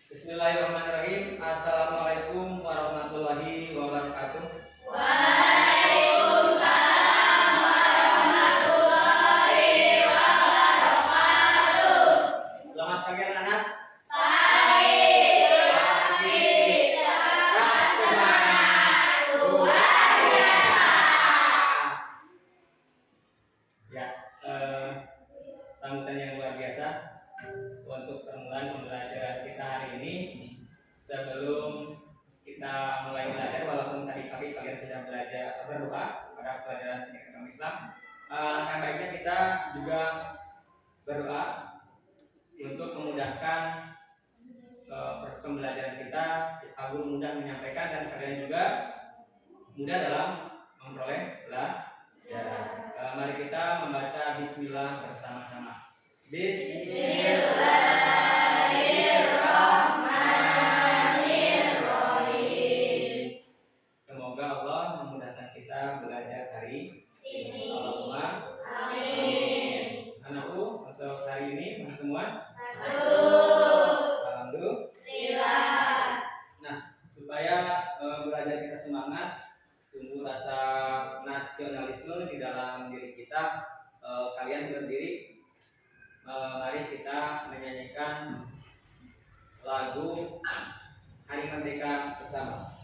Bismillahirrahmanirrahim. Assalamualaikum warahmatullahi wabarakatuh. Waalaikumsalam warahmatullahi wabarakatuh. Selamat pagi anak-anak. Pagi. Tetap semangat luar biasa. Ya, sambutan yang luar biasa untuk permulaan pembelajaran kita hari ini. Sebelum kita mulai belajar, walaupun tadi pagi kalian sudah belajar atau berdoa pada pelajaran pendidikan agama Islam, langkah baiknya kita juga berdoa untuk memudahkan proses pembelajaran kita, agar mudah menyampaikan dan kalian juga mudah dalam memperoleh pelajaran. Mari kita membaca Bismillah bersama-sama. Bismillahirrahmanirrahim. Semoga Allah memudahkan kita belajar hari ini. Allahumma Amin. anakku, untuk hari ini semua Masuk. alhamdulillah. Nah, supaya belajar kita semangat, tumbuh rasa nasionalisme di dalam diri kita, kalian berdiri. Mari kita menyanyikan lagu Hari Merdeka bersama.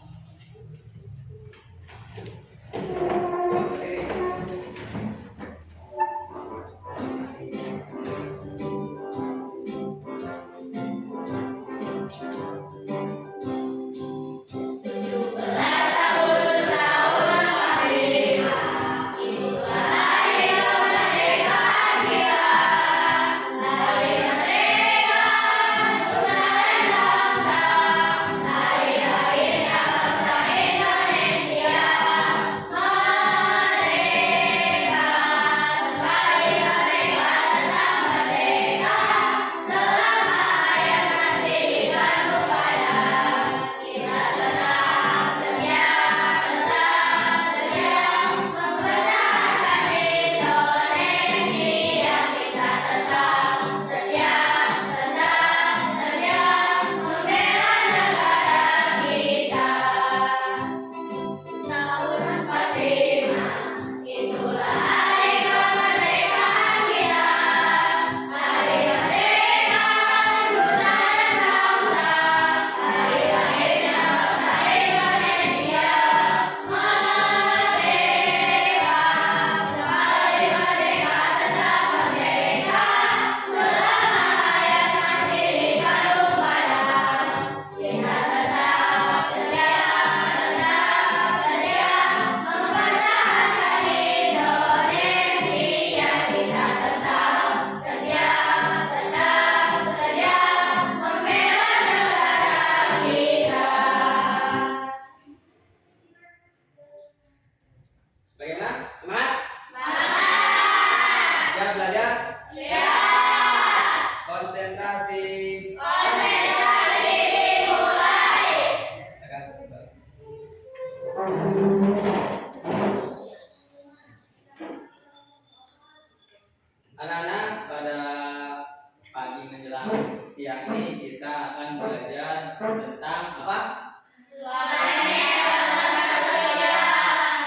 Bagaimana? Semangat? Semangat. Siap belajar? Siap. Konsentrasi. Konsentrasi mulai. Anak-anak, pada pagi menjelang siang ini kita akan belajar tentang apa?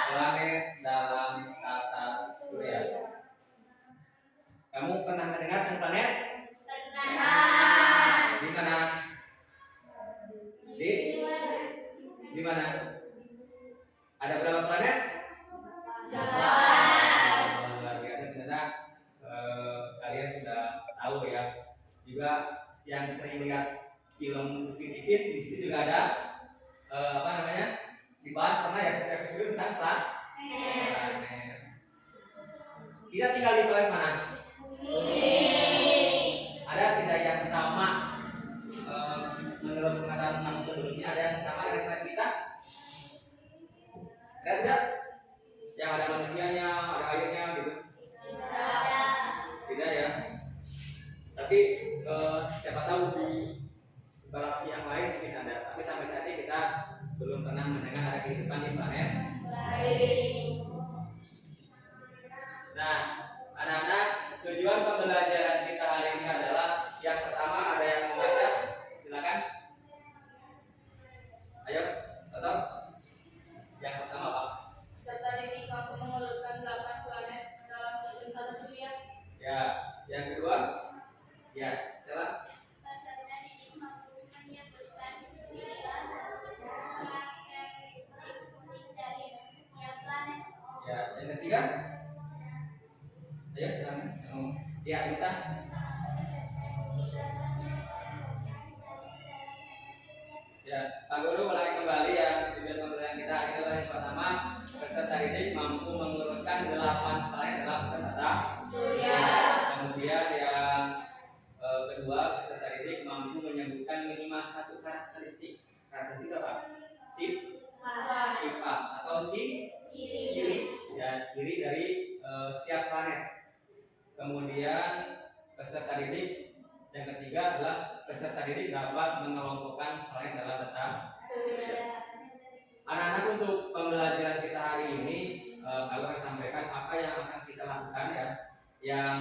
Planet dalam tata surya. Kamu pernah mendengar tentang planet? Di mana? Di mana? Ada berapa planet? Luar biasa, ternyata kalian sudah tahu ya. Juga yang sering lihat film Pipit di situ juga ada apa namanya? Dibahas pernah ya setiap episode tentang planet. Kita tinggal di planet mana? Ada tidak yang sama menurut pengetahuan kamu sebelumnya, ada yang sama dengan planet kita? Ada tidak? Yang ada manusianya, ada airnya gitu? Tidak ya. Tapi siapa tahu di galaksi yang lain mungkin ada. Tapi sampai saat ini kita belum pernah mendengar ada kehidupan di planet lain. Nah, anak-anak, tujuan pembelajaran kita hari ini adalah yang pertama, ada yang membaca? Silakan. ketiga, ayo silakan. Ya kita. Ya, tangguh dulu mulai kembali ya. Tujuan pembelajaran kita hari ini adalah yang pertama, peserta didik mampu mengurutkan 8 planet dalam tata surya. Kemudian yang kedua, peserta didik mampu menyebutkan minimal satu karakteristik. Karakteristik apa? Sifat atau ciri. Ya, ciri dari setiap planet. Kemudian peserta didik yang ketiga adalah peserta didik dapat mengelompokkan planet dalam tata surya. Anak-anak, untuk pembelajaran kita hari ini kalau saya sampaikan apa yang akan kita lakukan ya. Yang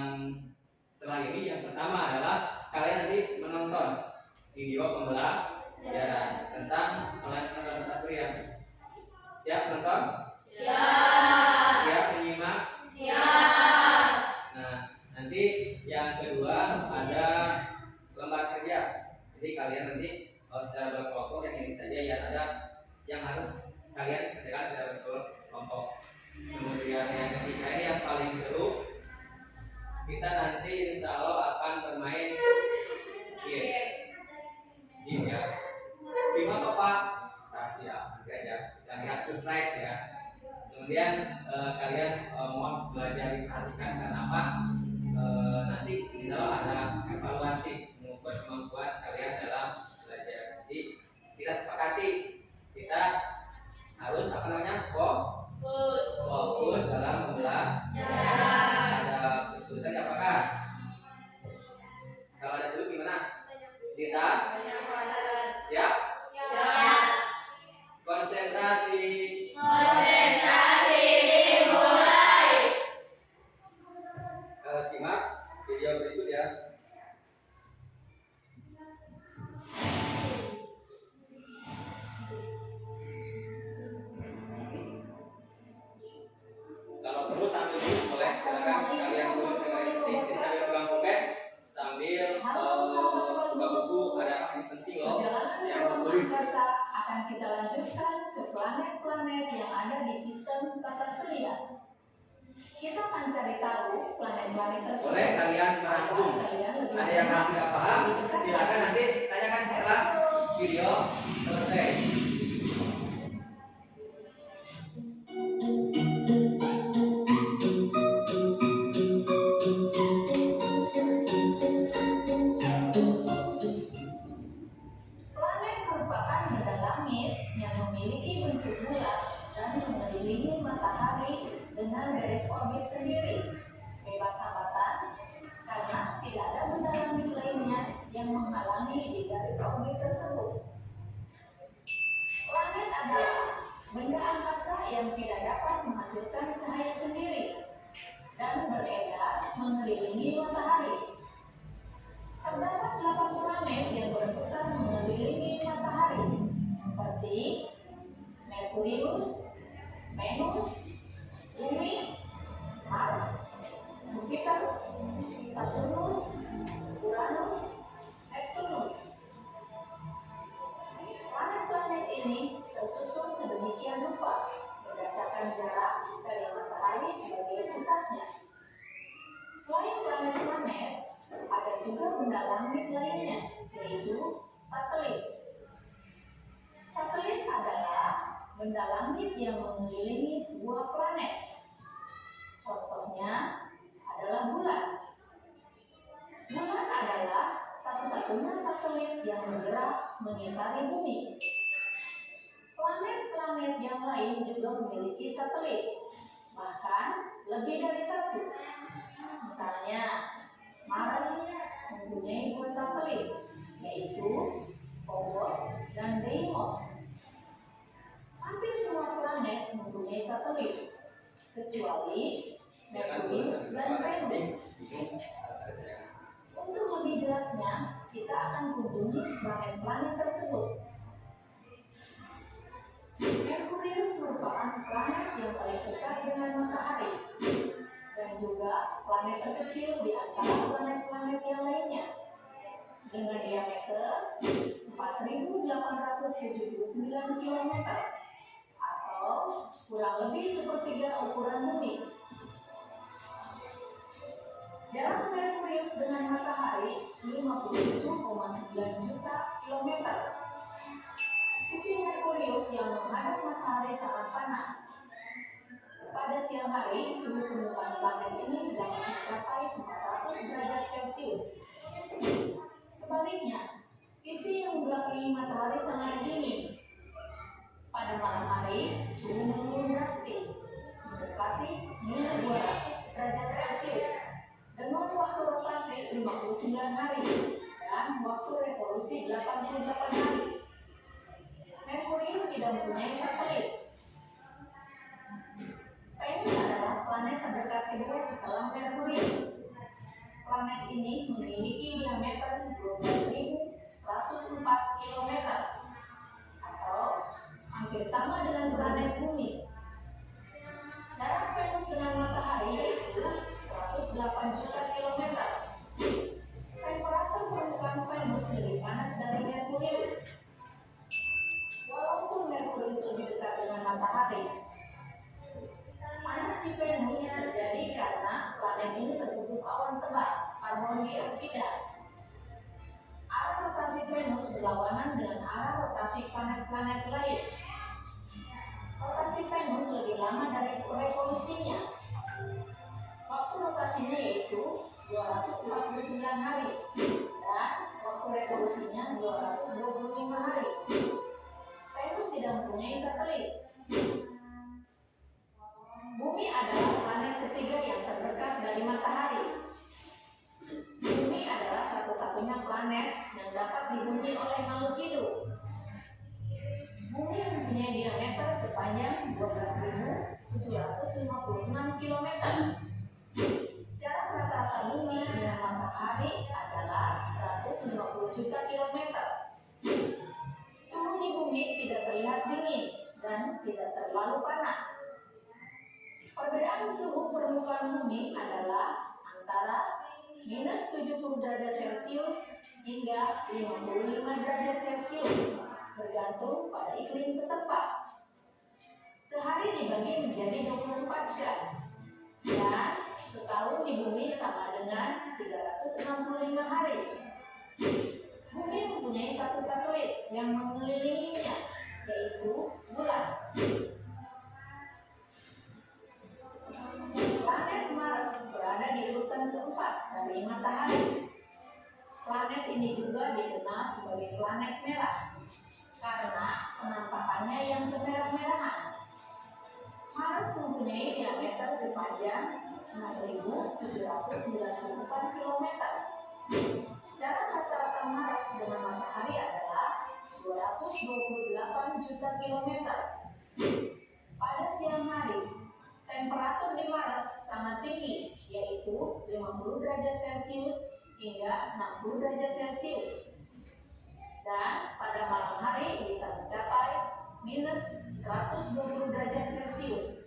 setelah ini yang pertama adalah kalian nanti menonton video pembelajaran tentang planet dalam tata surya. Siap menonton? Siap. Siap menyimak? Siap. Nah, nanti yang kedua ada lembar kerja. Jadi kalian nanti secara berkelompok, yang ini saja yang ada yang harus kalian kerjakan secara berkelompok. Kemudian yang ketiga ini yang paling seru, kita nanti insya Allah akan bermain game ya. Game apa Pak? Rahasia, nanti aja kita lihat surprise ya. Kemudian kalian mohon belajar diperhatikan karena apa? Nanti insya Allah ada evaluasi mengukur kemampuan kalian dalam belajar. Jadi kita sepakati kita harus apa namanya fokus dalam belajar. Ada kesulitan apakah? Kalau ada sulit gimana? Kita siap? Konsentrasi. Dimulai. Simak video berikut ya. Kalau perlu sambil dulu boleh, silakan kalian tulis yang penting. Jadi sambil pegang pulpen, sambil buka buku, ada apa yang penting loh yang menulis. Akan kita lanjutkan ke planet-planet yang ada di sistem tata surya. Kita akan cari tahu planet-planet tersebut. Boleh kalian merangkum. Ada yang tidak paham, silakan nanti tanyakan setelah video selesai. Planet merupakan benda langit yang memiliki bentuk bulat dan mengelilingi matahari dengan garis orbit sendiri, bebas hambatan, karena tidak ada benda langit lainnya yang menghalangi di garis orbit tersebut. Planet adalah benda angkasa yang tidak dapat menghasilkan cahaya sendiri dan beredar mengelilingi matahari. Terdapat 8 planet yang berputar mengelilingi matahari, seperti Merkurius, Venus, Bumi, Mars, Jupiter, Saturnus, Uranus, Neptunus. Planet-planet ini tersusun sedemikian rupa berdasarkan jarak dari matahari sebagai pusatnya. Selain planet-planet, ada juga benda langit lainnya, yaitu satelit. Satelit adalah benda langit yang mengelilingi sebuah planet. Contohnya adalah bulan. Bulan adalah satu-satunya satelit yang bergerak mengitari bumi. Planet-planet yang lain juga memiliki satelit, bahkan lebih dari satu. Misalnya, Mars mempunyai 2 satelit, yaitu Phobos dan Deimos. Hampir semua planet mempunyai satelit, kecuali Merkurius dan Venus. Untuk lebih jelasnya, kita akan kunjungi planet-planet tersebut. Merkurius merupakan planet yang paling dekat dengan matahari dan juga planet terkecil di antara planet-planet yang lainnya, dengan diameter 4.879 km atau kurang lebih sepertiga ukuran bumi. Jarak Merkurius dengan matahari 57,9 juta kilometer. Sisi Merkurius yang menghadap matahari sangat panas. Pada siang hari, suhu permukaan planet ini dapat mencapai 400 derajat Celcius. Sebaliknya, sisi yang membelakangi matahari sangat dingin. Pada malam hari, suhu menurun drastis, mendekati minus 200 derajat Celcius, dengan waktu rotasi 59 hari dan waktu revolusi 88 hari. Merkurius tidak mempunyai satelit. Venus adalah planet terdekat kedua setelah Merkurius. Planet ini memiliki diameter 12.104 km atau hampir sama dengan planet Bumi. Jarak Venus dengan matahari yaitu 108 juta kilometer. Temperatur permukaan Venus lebih panas dari Merkurius. Walaupun Merkurius lebih dekat dengan matahari, panas di Venus terjadi karena planet ini tertutup awan tebal karbon dioksida. Arah rotasi Venus berlawanan dengan arah rotasi planet-planet lain. Rotasi Venus lebih lama dari revolusinya. Waktu rotasinya yaitu 249 hari dan waktu revolusinya 225 hari. Venus tidak mempunyai satelit. Bumi adalah planet ketiga yang terdekat dari matahari. Bumi adalah satu-satunya planet yang dapat dihuni oleh makhluk hidup. Bumi mempunyai diameter sepanjang 12.756 km. Jarak rata-rata bumi dengan matahari adalah 150 juta kilometer. Suhu di bumi tidak terlihat dingin dan tidak terlalu panas. Perbedaan suhu permukaan bumi adalah antara minus 70 derajat Celcius hingga 55 derajat Celcius, bergantung pada iklim setempat. Sehari dibagi menjadi 24 jam, dan setahun di bumi sama dengan 365 hari. Bumi mempunyai satu satelit yang mengelilinginya, yaitu bulan. Planet Mars berada di urutan keempat dari matahari. Planet ini juga dikenal sebagai planet merah karena penampakannya yang kemerah-merahan. Mars mempunyai diameter sepanjang 6.794 km. Jarak rata-rata Mars dengan matahari adalah 228 juta kilometer. Pada siang hari, temperatur di Mars sangat tinggi, yaitu 50 derajat Celcius hingga 60 derajat Celcius. Dan pada malam hari bisa mencapai minus 120 derajat Celcius.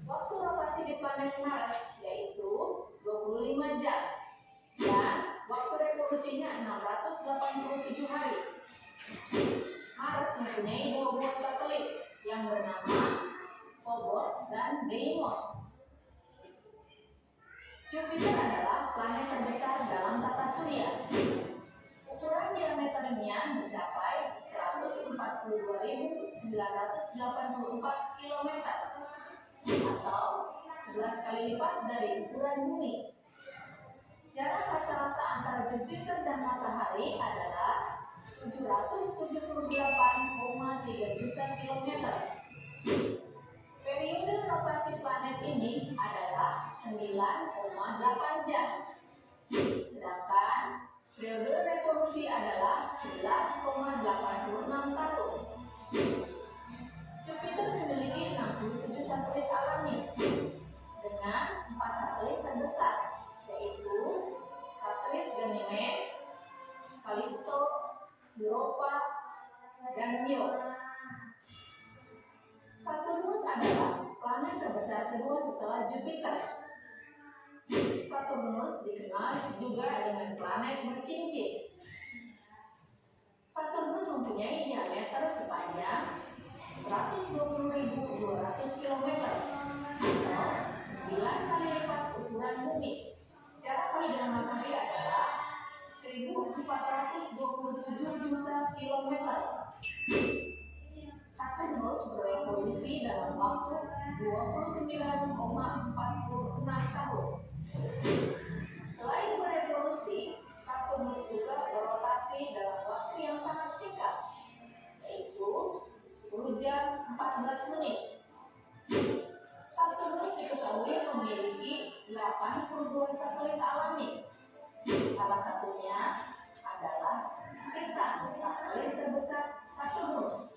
Waktu rotasi di planet Mars yaitu 25 jam dan waktu revolusinya 687 hari. Mars mempunyai dua buah satelit yang bernama Phobos dan Deimos. Jupiter adalah planet terbesar dalam tata surya. Ukuran diameternya mencapai 142.984 km atau 11 kali lipat dari ukuran bumi. Jarak rata-rata antara Jupiter dan matahari adalah 778,3 juta kilometer. Periode rotasi planet ini adalah 9,8 jam. Sedangkan periode revolusi adalah 11,86 tahun. Jupiter memiliki 67 satelit alami dengan 4 satelit terbesar, yaitu satelit Ganymede, Callisto, Europa, dan Io. Saturnus adalah planet terbesar kedua setelah Jupiter. Saturnus dikenal juga dengan planet bercincin. Saturnus mempunyai diameter sepanjang 120.200 km atau 9 kali lipat ukuran bumi. juta kilometer. Saturnus berevolusi dalam waktu 29,46 tahun. Selain berevolusi, Saturnus juga berotasi dalam waktu yang sangat singkat, yaitu 10 jam 14 menit. Saturnus diketahui memiliki 82 satelit alami. Salah satunya adalah Titan, satelit terbesar Saturnus.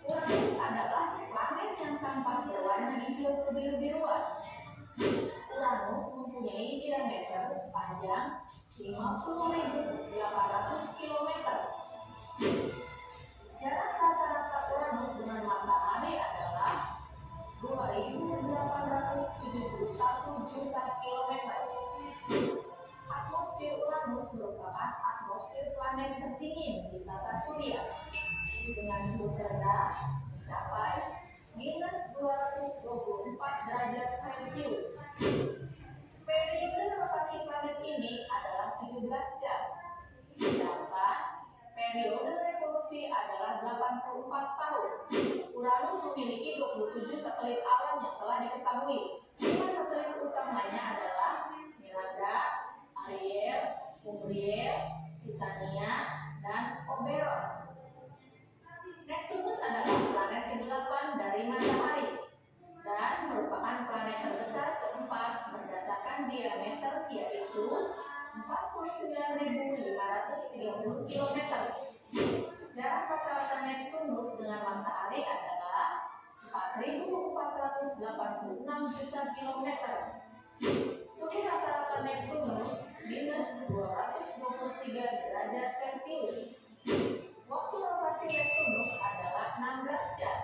Uranus adalah planet yang tampak berwarna hijau kebiru-biruan. Uranus mempunyai diameter sepanjang 50.800 km. Jarak rata-rata Uranus dengan matahari adalah 2.871 juta kilometer. Atmosfer Uranus merupakan atmosfer planet terdingin di tata surya, dengan suhu terendah mencapai -224 derajat Celcius. Periode rotasi planet ini adalah 17 jam, sedangkan periode revolusi adalah 84 tahun. Uranus memiliki 27 satelit alam yang telah diketahui. 5 satelit utamanya adalah Miranda, Ariel, Umbriel, Titania, dan Oberon. Neptunus adalah planet ke-8 dari matahari dan merupakan planet terbesar keempat berdasarkan diameter, yaitu 49.530 km. Jarak rata-rata Neptunus dengan matahari adalah 4.486 juta kilometer. Suhu rata-rata Neptunus -223 derajat Celcius. Waktu rotasi Neptunus adalah 16 jam,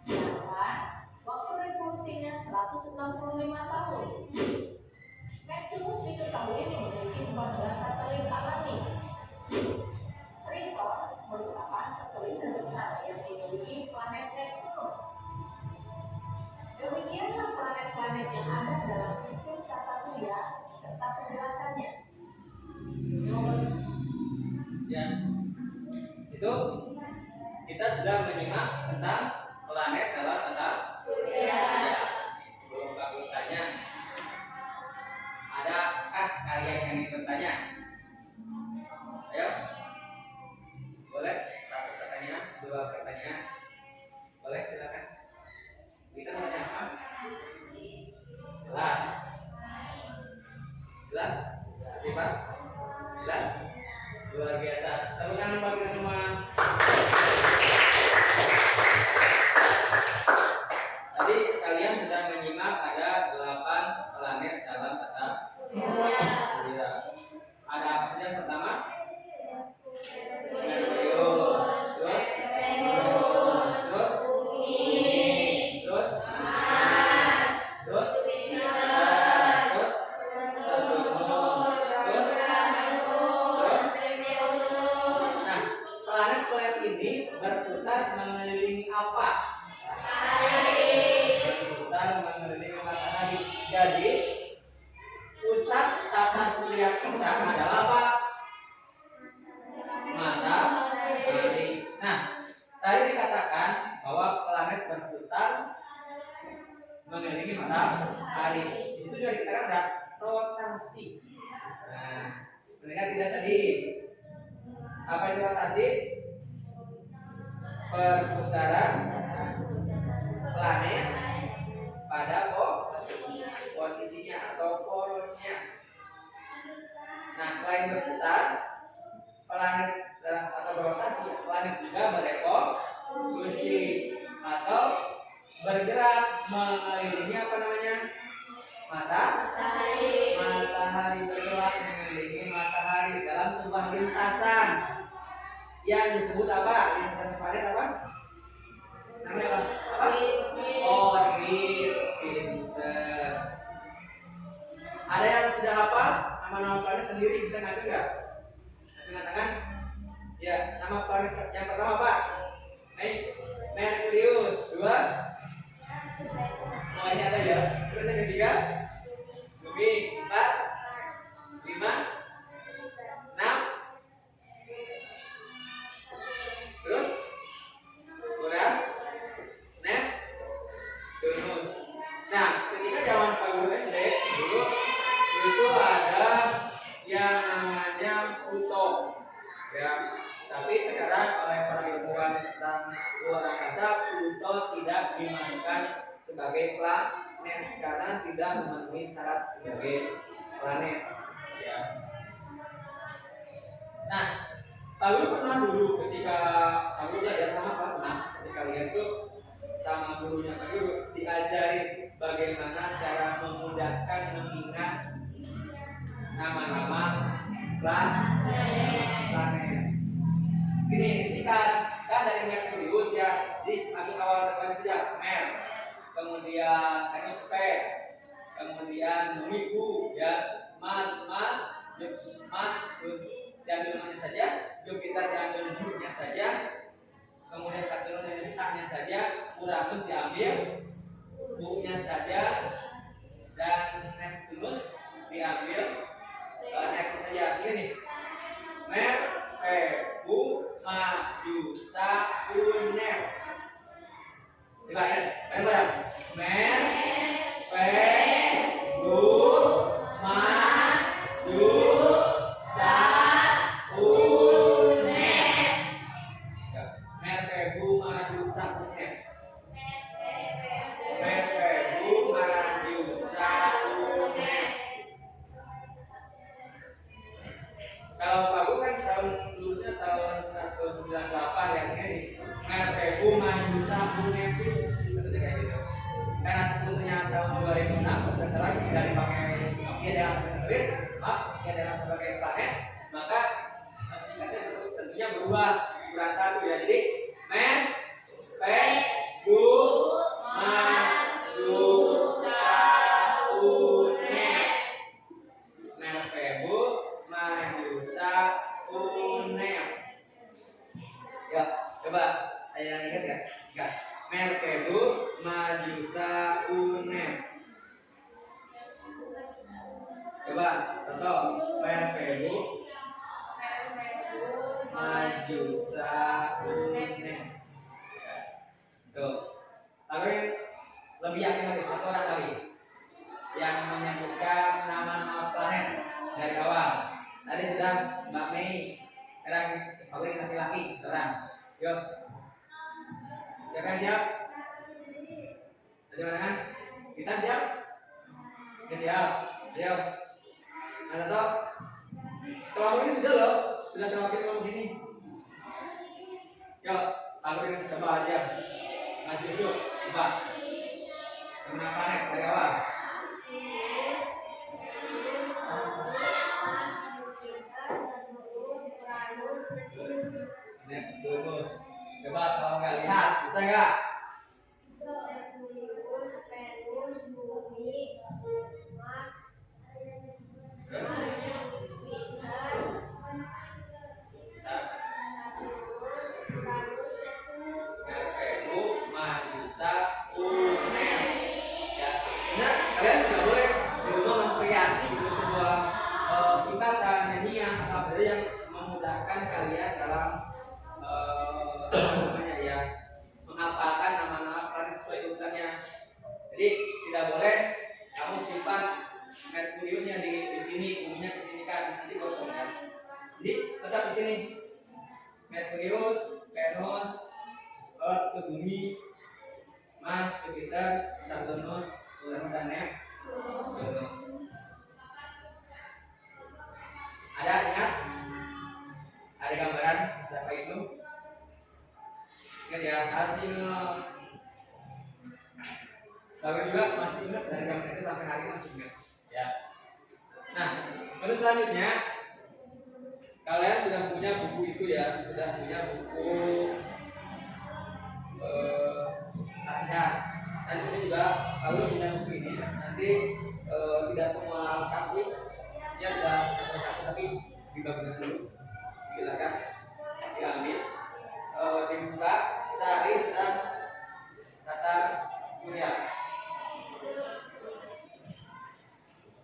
sedangkan waktu revolusinya 165 tahun. Neptunus diketahui memiliki 14 satelit alami. Triton merupakan satelit terbesar yang dimiliki planet Neptunus. Demikianlah planet-planet yang ada dalam sistem tata surya serta penjelasannya. Ya, itu kita sudah menyimak tentang planet dalam tata surya. Ya, sebelum kami bertanya, adakah kalian yang ingin bertanya? Ayo, boleh satu pertanyaan, dua pertanyaan, boleh silakan. Kita mau tanya apa? Jelas, jelas, sifat, jelas, luar biasa. Tepuk tangan bagi kita semua. Tadi kalian sudah menyimak ada 8 planet dalam tata surya. Ada apa saja yang pertama? Merkurius, berputar mengelilingi apa? Berputar mengelilingi matahari. Jadi pusat tata surya kita adalah apa? Matahari. Nah, tadi dikatakan bahwa planet berputar mengelilingi matahari. Di situ juga dikatakan ada rotasi. Nah, mendengar tidak tadi? Apa itu rotasi? Perputaran planet pada posisinya atau porosnya. Nah, selain berputar, planet atau berotasi, planet juga berevolusi atau bergerak mengelilingi apa namanya? Matahari bergerak mengelilingi matahari dalam sebuah lintasan yang disebut apa? Lintasan planet apa? Namanya apa? Orbit. Pinter. Ada yang sudah hafal nama-nama planet sendiri, bisa ngatur nggak? Mengatakan, ya, nama planet yang pertama apa? Merkurius. 2, semuanya ada ya. Terus yang ketiga, Bumi. 4, 5, 6, dicatat oleh para ilmuwan tentang luar angkasa, Pluto tidak dimasukkan sebagai planet karena tidak memenuhi syarat sebagai planet. Ya. Nah, lalu pernah dulu ketika kamu belajar sama Pak, ketika lihat tuh sama gurunya Pak Guru diajarin bagaimana cara memudahkan mengingat nama-nama planet. Ini disikat kan dari Merkurius ya, di awal depan saja Mer, kemudian Venus P, kemudian Bumi Bu ya, Mars, diambil mana saja, Jupiter diambil Ju-nya saja, kemudian Saturnus diambil Sa-nya saja, Uranus diambil Bu-nya saja, dan Neptunus diambil Neptunus saja. Ini Mer, Bu, Maju, Sa, Uner. Coba ya, bareng-bareng. Mer, Bu, Maju, Sa, Uner. Mer, Bu, Maju, Sa, Uner. Mer, Bu, Maju, Sa, Uner. Kalau Pak Bu kan tahun lulusnya tahun 198 ya, ini Merpebu Maju Sabu Nevi seperti kayak gitu. Karena sebetulnya tahun 2006 terserah tidak dipakai dia dalam terbit, dia dalam sebagai planet, maka singkatnya tentunya berubah ukuran satu ya. Jadi Merpebu Maju Sabu Nevi. Merpebu Maju Sa-Uner. Ya, coba yang ingat kan? Sikat. Merpebu Maju Sa-Uner. Coba contoh Merpebu Maju Sa-Uner. Tuh. Lalu yang lebih yakin lagi, satu orang lagi yang menyebutkan nama-nama planet dari awal. Tadi sudah Mbak Mei, sekarang favorit laki-laki, orang. Yuk. Siapa yang siap? Ada mana? Kita siap? Oke, siap. Ayo. Mas Toto. Kelompok ini sudah loh, sudah terwakil kelompok ini. Yuk, favorit coba aja. Mas Yusuf, coba. Nama planet dari awal. Neptunus. Coba kalau nggak lihat, bisa nggak? Merkurius, Venus, Bumi, Mars, Jupiter, Saturnus, Uranus, Neptunus. Merpebu Maju Sa-Uner. Ya, nah kalian nggak boleh di rumah mengkreasi sebuah singkatan nyanyian atau apa yang memudahkan kalian dalam namanya ya, menghafalkan nama-nama planet sesuai urutannya. Jadi tidak boleh kamu simpan Merkuriusnya di sini, Buminya di sini kan nanti kosong kan. Jadi tetap di sini Merkurius, Venus, Earth ke Bumi, Mars, Jupiter, Saturnus, Uranus dan Neptunus. Ada ingat? Ada gambaran siapa itu? Ingat ya, artinya. Lalu juga masih ingat dari gambar itu sampai hari ini masih ingat. Ya. Nah, terus selanjutnya kalian sudah punya buku itu ya, sudah punya buku latihan. Dan di sini juga kalau punya buku ini nanti tidak semua lengkap sih, ya sudah satu tapi dibagikan dulu. Silakan diambil, dibuka, cari dan tata surya.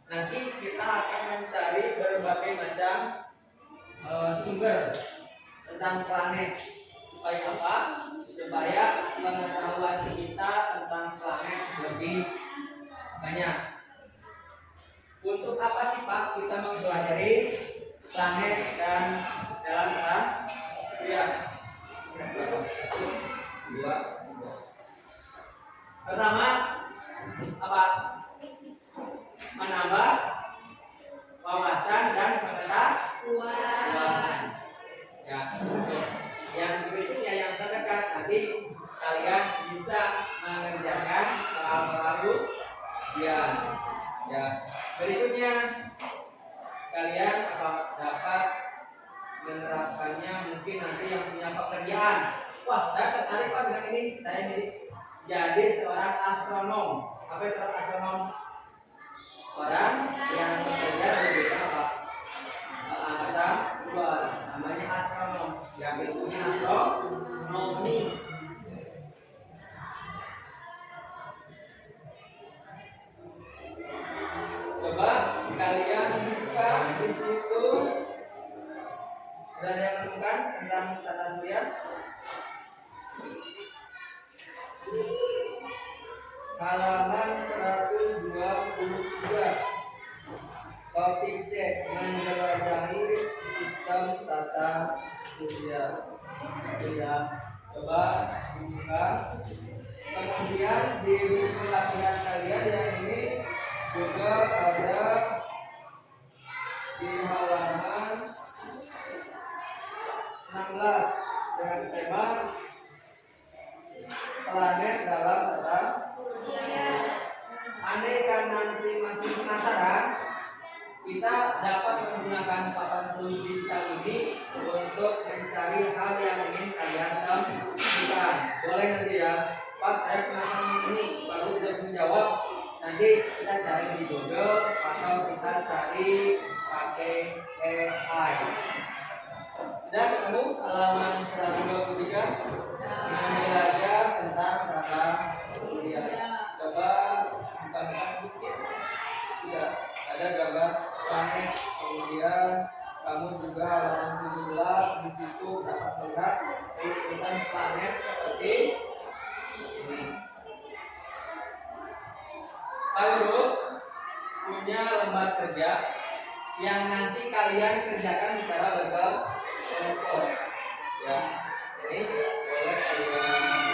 Nanti kita akan mencari berbagai macam sumber tentang planet. Supaya apa? Supaya pengetahuan kita tentang planet lebih banyak. Untuk apa sih Pak kita mempelajari planet dan dalam surya? dua. Pertama apa? Menambah wawasan dan pengetahuan. Ya. Yang berikutnya yang terdekat nanti kalian bisa mengerjakan soal-soal ujian. Ya. Berikutnya kalian dapat menerapkannya mungkin nanti yang punya pekerjaan. Wah, saya tertarik Pak dengan ini. Saya jadi seorang astronom. Apa itu astronom? Orang yang bekerja di bidang apa? Angkasa luar. Namanya astronom. Yang ilmunya astronomi. Coba kalian buka di situ. Sudah ada yang menemukan tentang tata surya? Halaman 122. Topik C, menjelajahi sistem tata surya. Ya, coba dibuka. Kemudian di buku latihan kalian yang ini juga ada di halaman 16 dengan tema planet dalam tata surya. Andai kan nanti masih penasaran, kita dapat menggunakan papan tulis digital ini untuk mencari hal yang ingin kalian temukan. Boleh nanti ya, Pak saya penasaran ini, baru tidak menjawab. Nanti kita cari di Google atau kita cari pakai AI. Sudah ketemu halaman 123 menjelajah tentang tata surya. Coba buka sedikit. Tidak ada gambar planet. Kemudian kamu juga halaman 17 di situ dapat melihat urutan planet seperti ini. Lalu punya lembar kerja yang nanti kalian kerjakan secara berkelompok. Ya, ini boleh kalian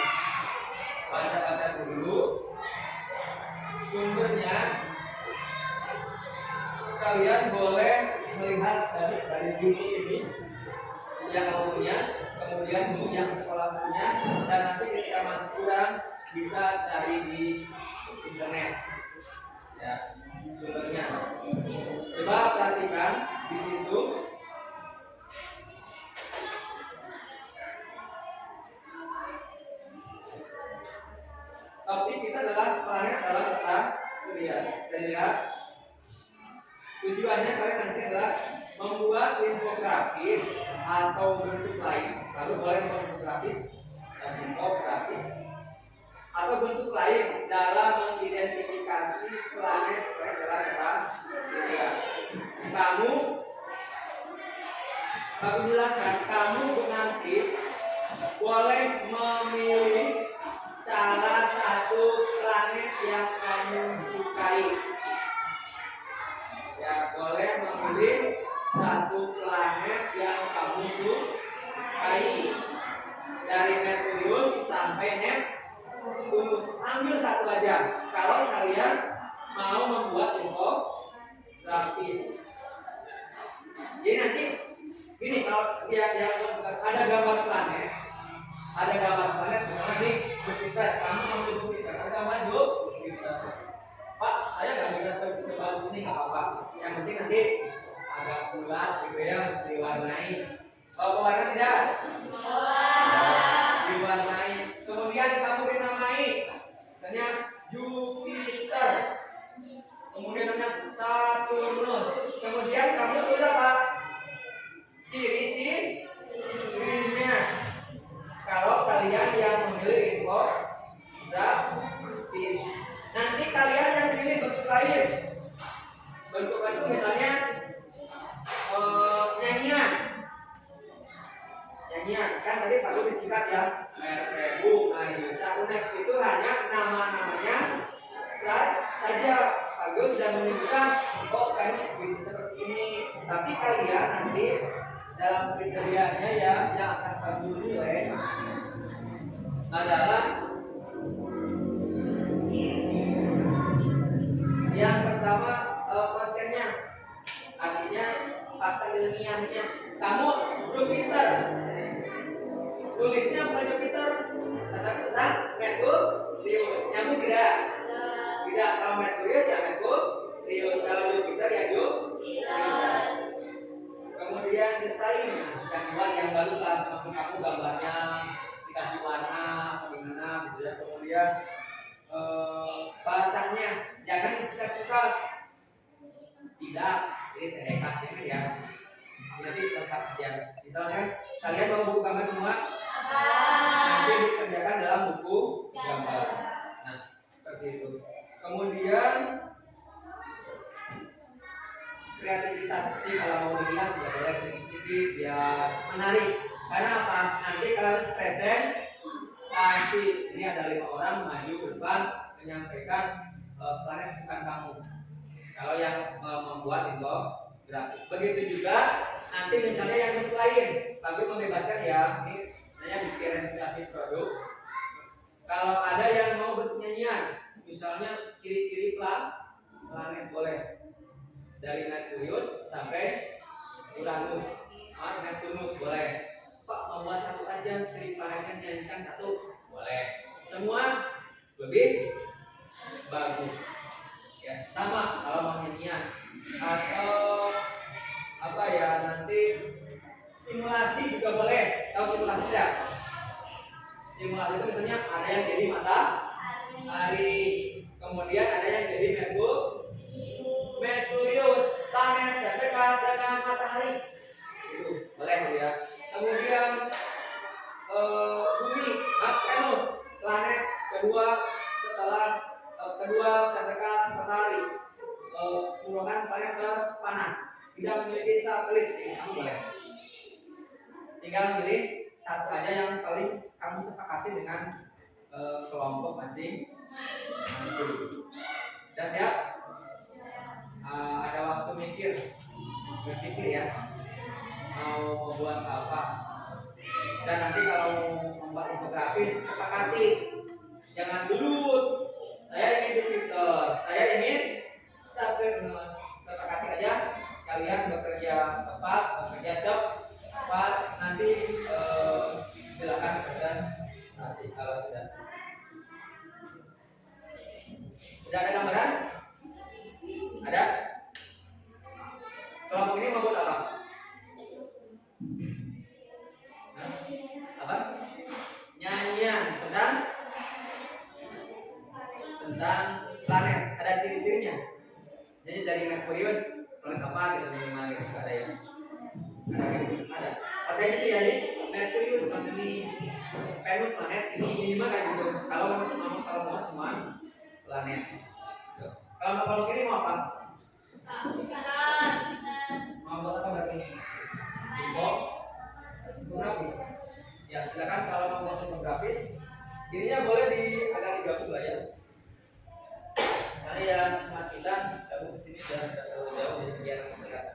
baca-baca dulu. Sumbernya kalian boleh melihat dari buku ini yang kamu punya, kemudian buku yang sekolah punya, dan nanti ketika masih kurang bisa cari di internet. Ya, sumbernya. Coba perhatikan di situ. Topik kita adalah planet dalam tata surya. Dan lihat tujuannya kalian nanti adalah membuat infografis atau bentuk lain. Lalu boleh bentuk grafis dan infografis atau bentuk lain dalam mengidentifikasi planet dalam tata surya. Kamu jelaskan, kamu nanti boleh memilih salah satu planet yang kamu sukai. Ya, boleh memilih satu planet yang kamu sukai dari Merkurius sampai Neptunus. Ambil satu aja. Kalau kalian mau membuat infografis. Jadi nanti gini, kalau dia ada gambar planet, misalnya nih Jupiter, kamu ambil Jupiter, ada gambar Jupiter. Pak, saya nggak bisa sebagus ini, nggak apa-apa. Yang penting nanti agak bulat, gitu ya, diwarnai. Kalau warna tidak? Diwarnai. Kemudian kamu dinamai, misalnya Jupiter. Kemudian namanya Saturnus. Kemudian kamu tulis apa? Ciri-cirinya. Kalau kalian yang memilih infografis, nanti kalian yang pilih bentuk lain. Bentuk itu misalnya nyanyian. Kan tadi perlu disingkat ya. Rebu, itu hanya nama-namanya saja. Bagus dan menunjukkan kan seperti ini. Tapi kalian nanti dalam kriterianya yang akan kamu nilai adalah yang pertama kontennya, artinya fakta ilmiahnya. Kamu Jupiter, tulisnya bukan Jupiter, tetapi tentang Merkurius. Nyambung tidak? Tidak. Kalau Merkurius ya Merkurius, kalau Jupiter ya Jupiter. Kemudian desain, yang buat yang baru lah sama kamu gambarnya dikasih warna bagaimana gitu ya. Kemudian bahasanya jangan disuka-suka, tidak, ini terdekat ya. Jadi tetap aja. Misalnya kalian mau buku gambar semua, nanti dikerjakan dalam buku gambar. Nah, seperti itu. Kemudian kreativitas sih kalau mau dilihat juga boleh sedikit biar menarik. Karena apa? Nanti kalau harus present, pasti ini ada 5 orang maju ke depan menyampaikan planet kesukaan kamu. Kalau yang membuat infografis, begitu juga nanti misalnya yang lain, tapi membebaskan ya, ini hanya presentasi produk. Kalau ada yang mau bentuk nyanyian, misalnya ciri-ciri planet boleh. Dari Merkurius sampai Uranus, Neptunus boleh. Pak membuat satu aja, ciri planetnya nyanyikan satu boleh. Semua lebih bagus. Ya sama kalau mau nyanyian atau apa ya, nanti simulasi juga boleh. Tahu simulasi tidak? Simulasi itu misalnya ada yang jadi matahari, kemudian ada yang jadi Merkurius, planet yang dekat dengan matahari, itu boleh ya. Kemudian bumi, Venus, planet kedua setelah kedua terdekat matahari, merupakan planet terpanas, tidak memiliki satelit, kamu boleh. Tinggal pilih satu aja yang paling kamu sepakati dengan kelompok masing-masing. Sudah siap? Ada waktu berpikir ya, mau membuat apa. Dan nanti kalau membuat infografis, sepakati, jangan dulu saya ingin Jupiter, saya ingin Saturnus. Sepakati aja, kalian bekerja tepat, bekerja cepat, nanti silakan presentasi kalau sudah. Sudah ada gambaran? Ada? Kelompok ini membuat apa? Apa? Nyanyian tentang planet. Ada ciri-cirinya. Jadi dari Merkurius planet apa gitu minimal gitu ada ya. Ada. Artinya itu ya, Merkurius planet ini, Venus planet ini minimal kayak gitu. Kalau mau semua planet. Kalau kelompok ini mau apa? Mau buat apa berarti? Infografis. Ya silakan kalau mau buat infografis, ininya boleh agak digabung lah ya. Karena yang Mas Ilan gabung ke sini dan tidak terlalu jauh dari biar masyarakat.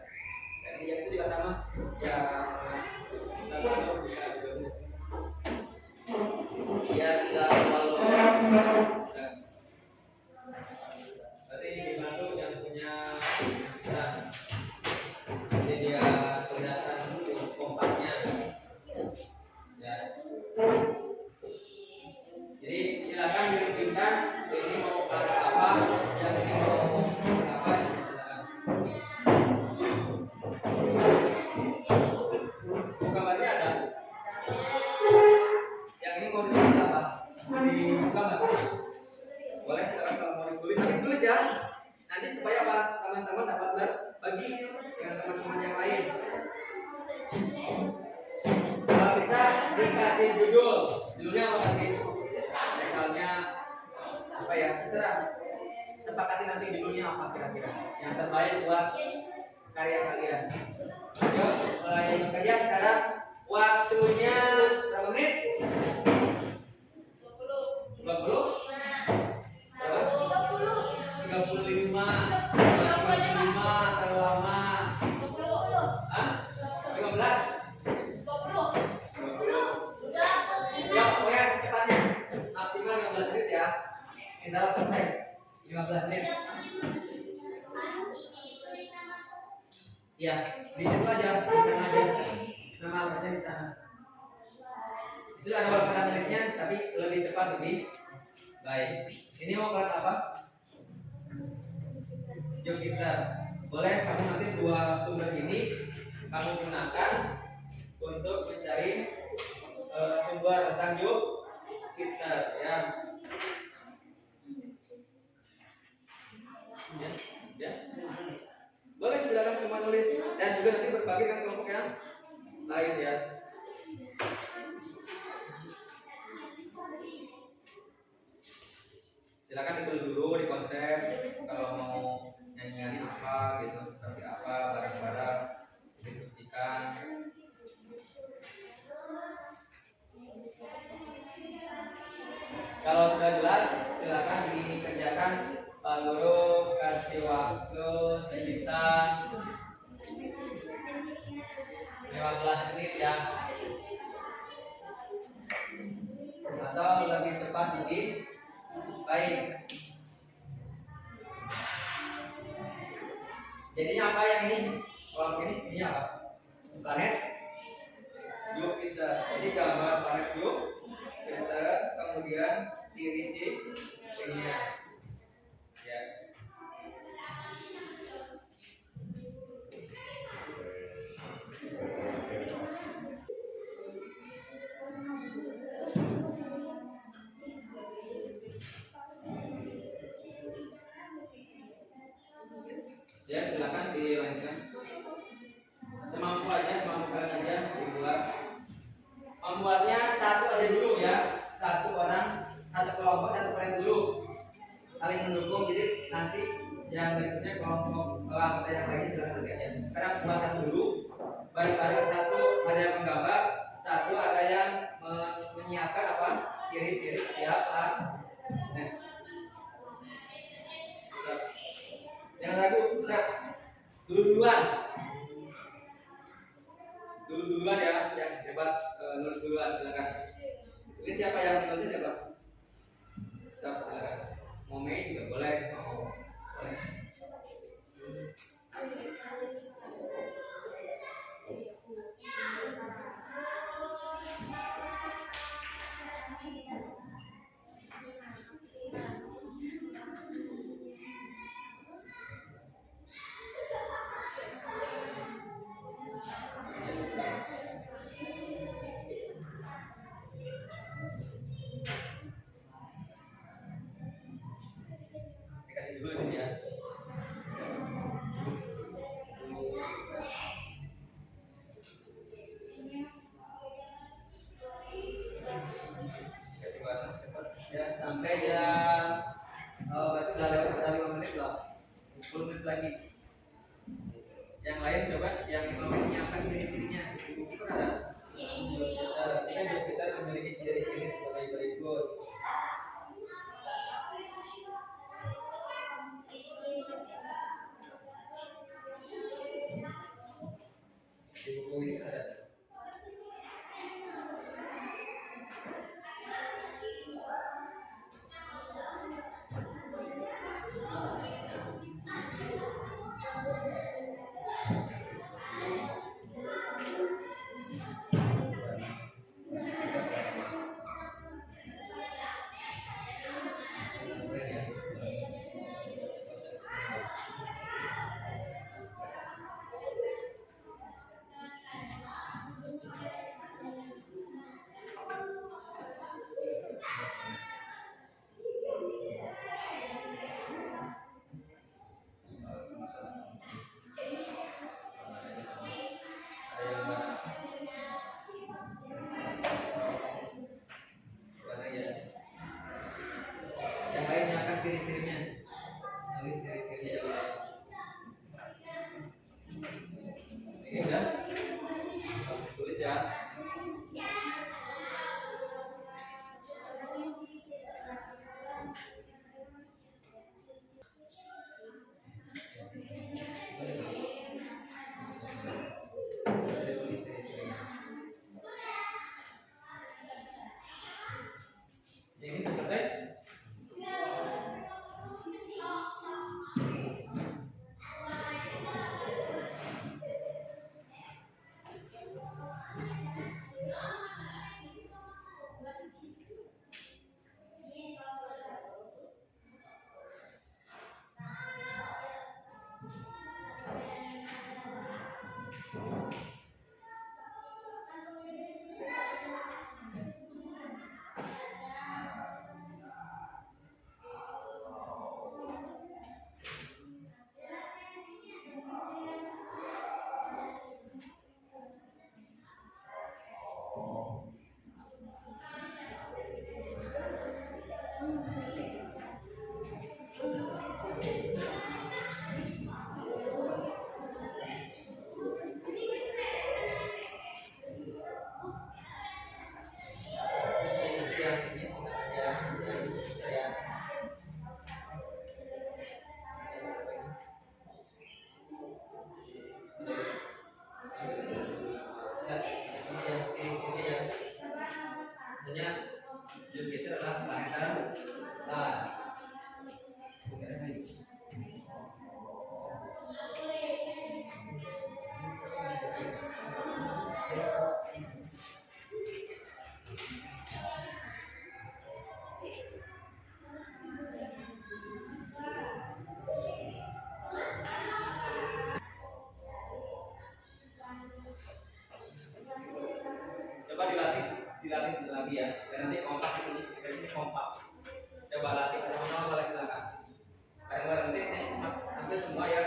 Dan yang itu juga sama. Ya jauh bisa digabung. Ya tidak terlalu. Berarti ini dibantu yang punya jadi dia kelihatan kompaknya ya. Jadi silakan dipilihkan ini mau apa, yang ini mau apa, silakan. Gambarnya ada. Yang ini mau ditulis apa? Dibuka nggak? Boleh silakan kalau mau ditulis, tapi tulis ya. Nanti supaya apa? Teman-teman dapat berbagi dengan teman-teman yang lain. Kalau bisa dikasih judulnya apa tadi? Misalnya apa ya? Terserah. Sepakati nanti judulnya apa kira-kira yang terbaik buat karya kalian. Yuk, mulai bekerja sekarang. Waktunya berapa menit? 20. 35 terlalu lama. 15 20 ya, pokoknya secepatnya. Kita selesai 15 menit. Ya, di situ aja, di sana aja. Nama alamatnya di sana. Itu ada beberapa menitnya, tapi lebih cepat lebih baik. Ini mau kelas apa? Jupiter. Boleh kamu nanti dua sumber ini kamu gunakan untuk mencari sumber tentang Jupiter ya. Ya. Boleh silakan semua nulis dan juga nanti berbagi dengan kelompok yang lain ya. Silakan ditulis dulu di konsep kalau mau nyanyiannya apa gitu, seperti apa, barang-barang diskusikan. Kalau sudah jelas silakan dikerjakan. Pak Guru kasih waktu sekitar 15 menit ya, atau lebih cepat lebih baik. Jadinya apa yang ini? Kalau ini apa? Planet Jupiter. Jadi gambar planet Jupiter, kemudian ciri-cirinya. Ya. Ya, silakan dilanjutkan. Semampu kalian aja dibuat. Membuatnya satu aja dulu ya, satu orang, satu kelompok, satu proyek dulu, saling mendukung. Jadi nanti yang berikutnya kelompok anggota yang lainnya silakan aja. Sekarang buat satu dulu, bareng-bareng satu ada yang menggambar, satu ada yang menyiapkan apa ciri-ciri setiap planet. Yang ragu bisa duluan ya, yang hebat nulis duluan silakan. Ini siapa yang menulis siapa? Silakan. Mau main juga boleh. Boleh. Dikasih dulu ini ya. Ya sampai jam berarti udah lewat 5 menit loh, 10 menit lagi. Yang lain coba yang ekonomi menyiapkan ciri-cirinya di buku kan ada. Kita memiliki ciri-ciri sebagai berikut. Di buku ini ada. Yang lainnya akan ciri-cirinya. Nulis ciri-cirinya dulu. Ini udah tulis ya. Ini selesai. Jupiter adalah planet terbesar. Coba dilatih lagi ya. Dan nanti kompak ini kompak. Coba latih sama boleh silakan. Karena nanti ini hampir semua ya.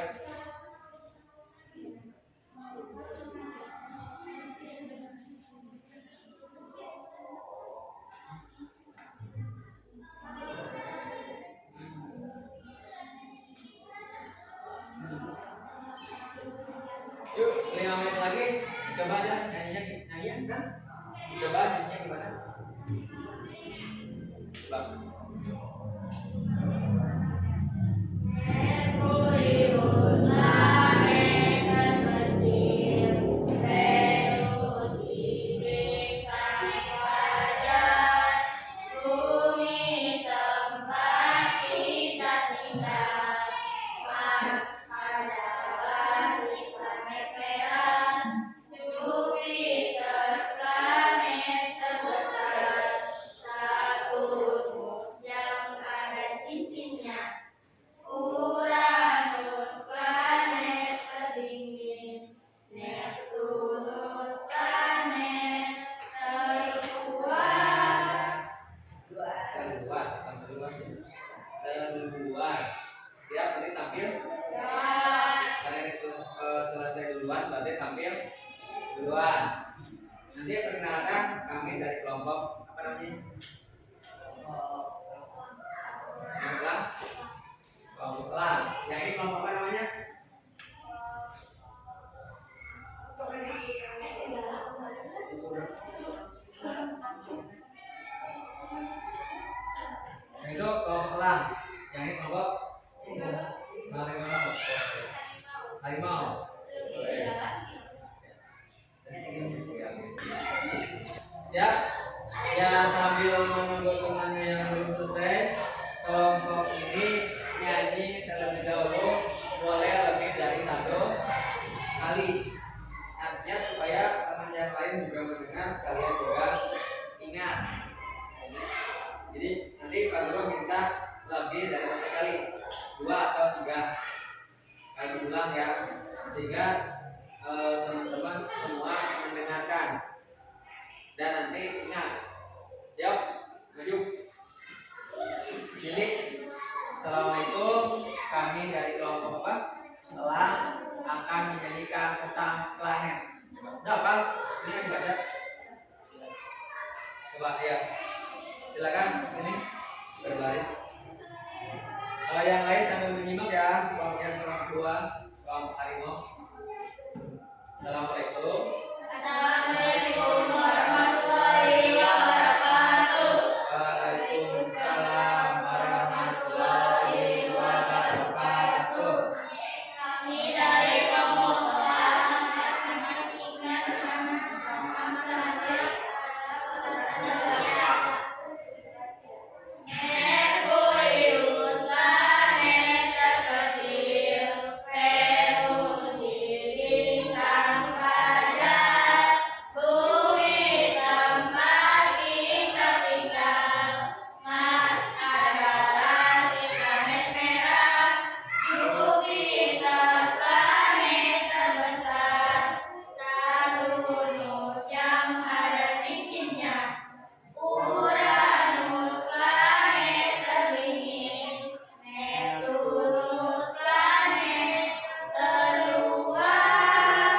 Yuk, 5 menit lagi. Coba aja nyanyinya kan? Coba nyanyinya gimana? Coba. Duluan. Siap, nanti tampil. Kalian selesai duluan, berarti tampil duluan. Nanti perkenalkan kami dari kelompok apa namanya? Kelompok elang. Yang ini kelompok apa namanya? Yang itu kelompok elang. Yang ini kelompok harimau. Ya, ya sambil menunggu temannya yang belum selesai, kelompok ini nyanyi terlebih dahulu, boleh lebih dari 1 kali. Artinya supaya teman yang lain juga mendengar, kalian juga ingat. Jadi nanti Pak Guru minta lebih dari 1 kali, 2 atau 3 kali ulang ya, sehingga teman-teman semua mendengarkan dan nanti ingat. Yuk, maju. Jadi setelah itu kami dari kelompok apa? Elang akan menyanyikan tentang planet. Dapat? Ini yang baca. Coba ya. Silakan sini berbaris. Yang lain sambil menyimak ya. Kelompok yang kedua, kelompok harimau. Assalamualaikum. Assalamualaikum warahmatullahi wabarakatuh. Waalaikumsalam warahmatullahi wabarakatuh. Kami dari kelompok elang akan menyanyikan tentang planet. Merkurius, planet terkecil. Venus, bintang fajar. Bumi, tempat kita tinggal. Mars adalah si planet merah. Jupiter, planet terbesar. Saturnus yang ada cincinnya. Uranus, planet terdingin. Neptunus, planet terluar.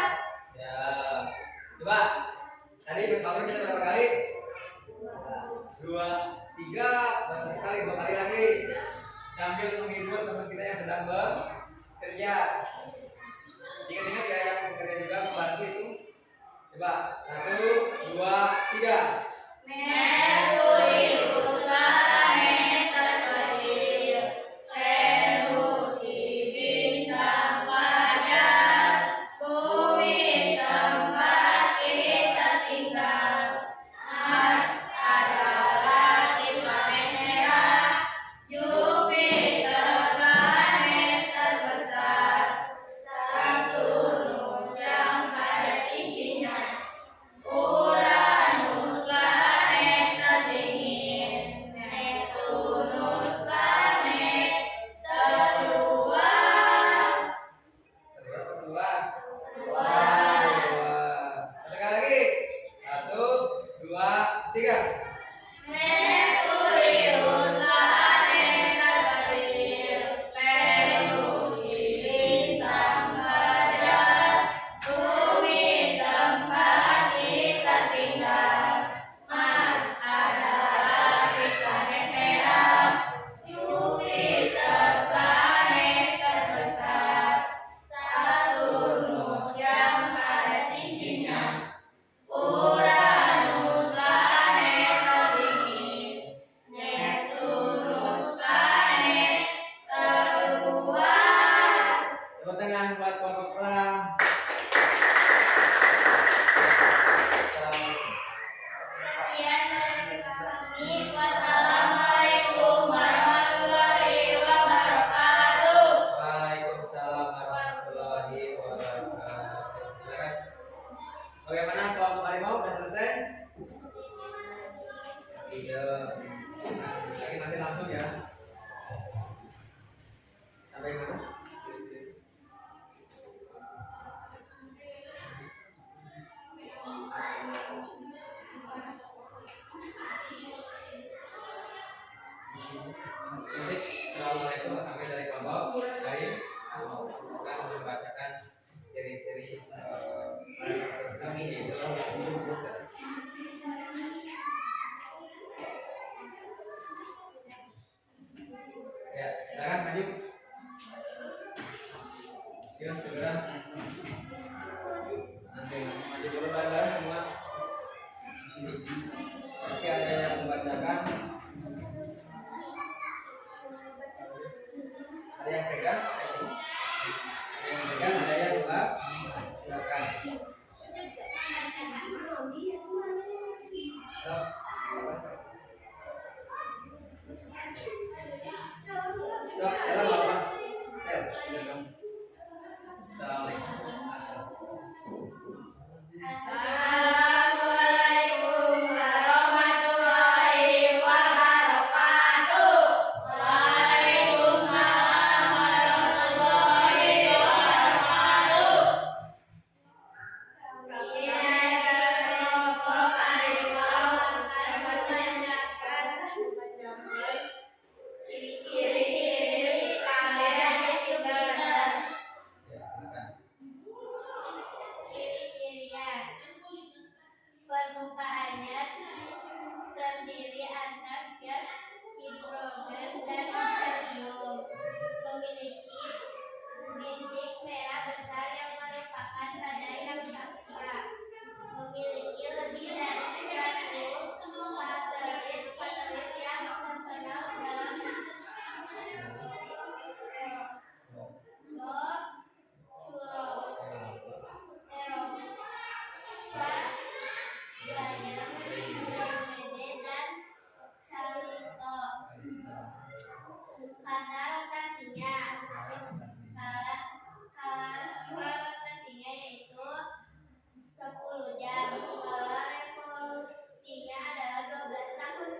Ya. Coba. Tadi berkawan kita berapa kali? 2, 3, baru 1 kali, 2 kali lagi. Sambil menghibur teman kita yang sedang bekerja. Ingat-ingat ya yang bekerja juga membantu itu. Coba. 1, 2, 3. Merkurius, planet terkecil. Venus, bintang fajar. Bumi, tempat kita tinggal. Mars adalah Merkurius planeta kecil, Venus si bintang fajar, bumi tempat kita tinggal, Mars adalah si planet merah, Jupiter planet terbesar, Saturnus yang ada cincinnya, Uranus planet terdingin, Neptunus planet terluar. Tepuk tangan buat kelompok elang. Sekian dari kami. Wassalamualaikum warahmatullahi wabarakatuh. Waalaikumsalam warahmatullahi wabarakatuh. Silakan. Bagaimana kelompok harimau sudah selesai? Tidak. Lagi nanti langsung ya. Sampai mana? Nanti Assalamualaikum kami dari kelompok dari akan membacakan ciri-ciri kami yaitu ya, silakan maju. Silakan segera. Nanti maju dulu bareng-bareng semua. Nanti ada yang membacakan. Ada yang pegang? Ada yang pegang, ada yang buka. Silakan. Stop, jalan Bapak. Assalamualaikum. Assalamualaikum warahmatullahi wabarakatuh. Waalaikumsalam warahmatullahi wabarakatuh. Kami dari kelompok harimau akan menanyakan ciri-ciri kalian itu benar. Ya, silakan. Ciri-cirinya, permukaannya terdiri atas gas hidrogen dan helium, memiliki bintik merah besar yang merupakan badai raksasa, memiliki lebih dari 10 satelit yang terkenal dalam karena rotasinya yaitu 10 jam, kalau revolusinya adalah 12 tahun.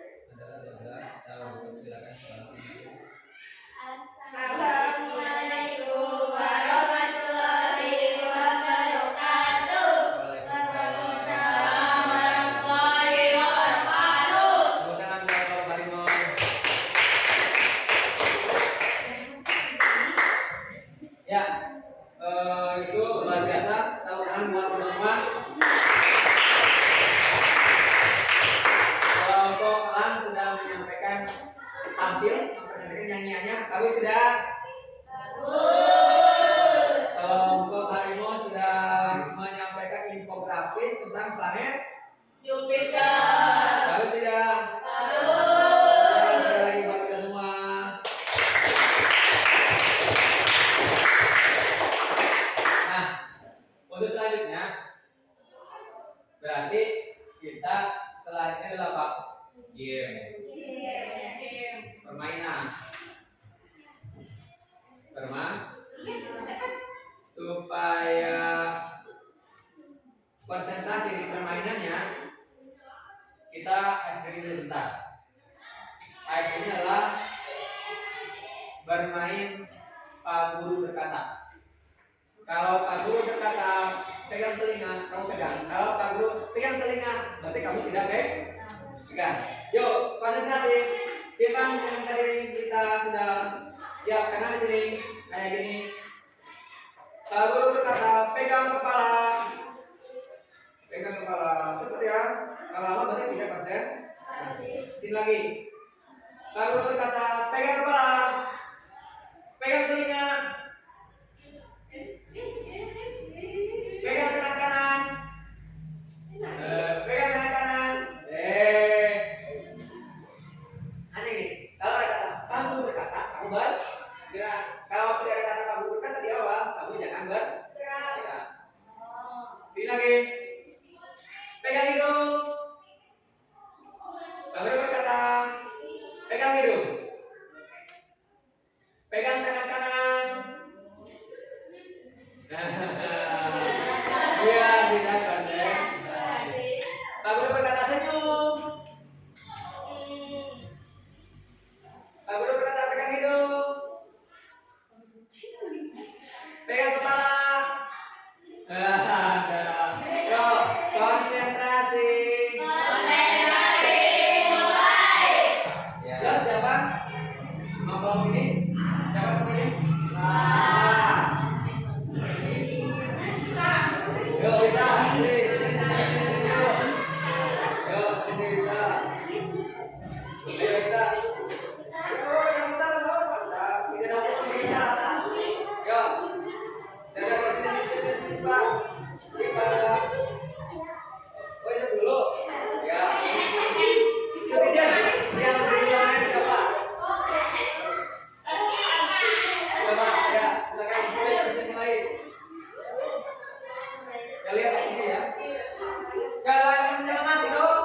Assalamualaikum warahmatullahi wabarakatuh. Waalaikumsalam warahmatullahi wabarakatuh. Tepuk tangan buat kelompok harimau. Ya, itu luar biasa. Tepuk tangan buat teman-teman. Kelompok elang sudah menyampaikan tampil, mempresentasikan nyanyiannya. Tahu tidak? Kelompok harimau sudah menyampaikan infografis tentang planet Jupiter. Tahu tidak? Aduh. Sekali lagi buat kita semua. Nah, untuk selanjutnya berarti kita setelah ini adalah apa? Game, permainan, supaya konsentrasi di permainannya kita SPG dulu sebentar. SPG ini adalah bermain Pak Guru berkata. Kalau Pak Guru berkata pegang telinga, kamu pegang. Kalau Pak Guru pegang telinga, berarti kamu tidak Pegang. Yuk, konsentrasi. Simpan yang tadi kita sudah siap kanan di sini kayak gini. Pak Guru berkata, pegang kepala. Pegang kepala. Cepat ya. Kalau lama berarti tidak konsen. Sini lagi. Pak Guru berkata, pegang kepala. Pegang telinga. Pegang tangan kanan. Pegang tangan kanan. Hanya ini. Kalau ada kata kamu berkata, kamu bergerak. Kalau tidak ada kata kamu berkata di awal, kamu jangan bergerak. Pilih lagi. Pegang hidung. Kamu berkata, pegang hidung. Pegang tangan kanan. Iya, bisa konsen. Pak Guru berkata senyum. Pak Guru berkata pegang hidung. Pegang kepala. Yo, konsentrasi. Ya, siapa? Mau kelompok ini? Siapa ini? Yo, kita. Yo, sini kita. Ayo kita. Yo, yang kita mantap. Kita dapat kita. Yo. Jaga sini Pak. Kita. Oh, itu dulu. Ya. Ketiga, yang duluan siapa? Coba ya, silakan mulai. Ya lihat ini ya. Kalau yang masih mati dong.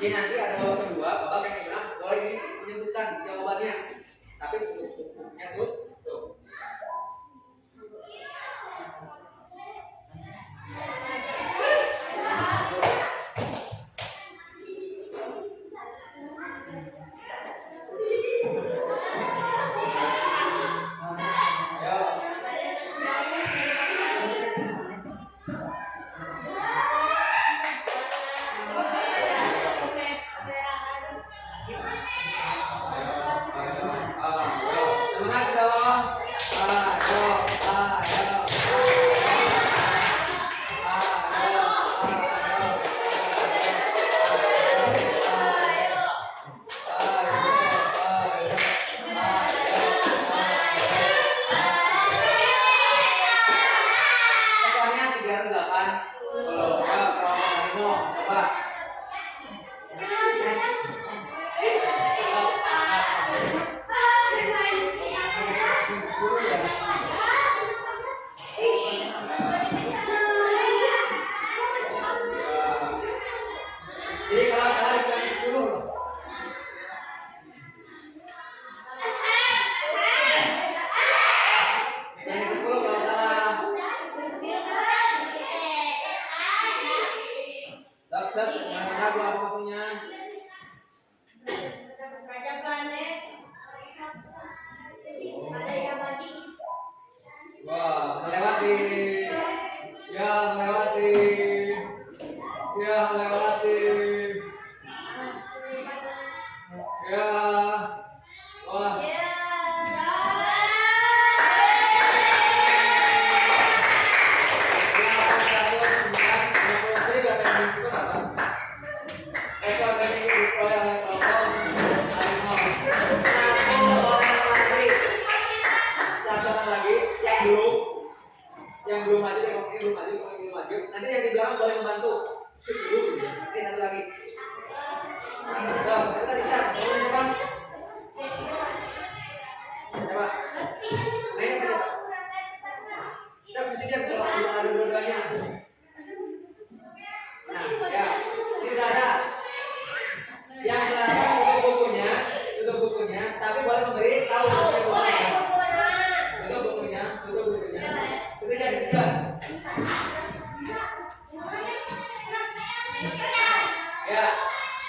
Jadi nanti ada babak kedua, babak yang bilang boleh ini menyebutkan jawabannya, tapi tutupnya tuh.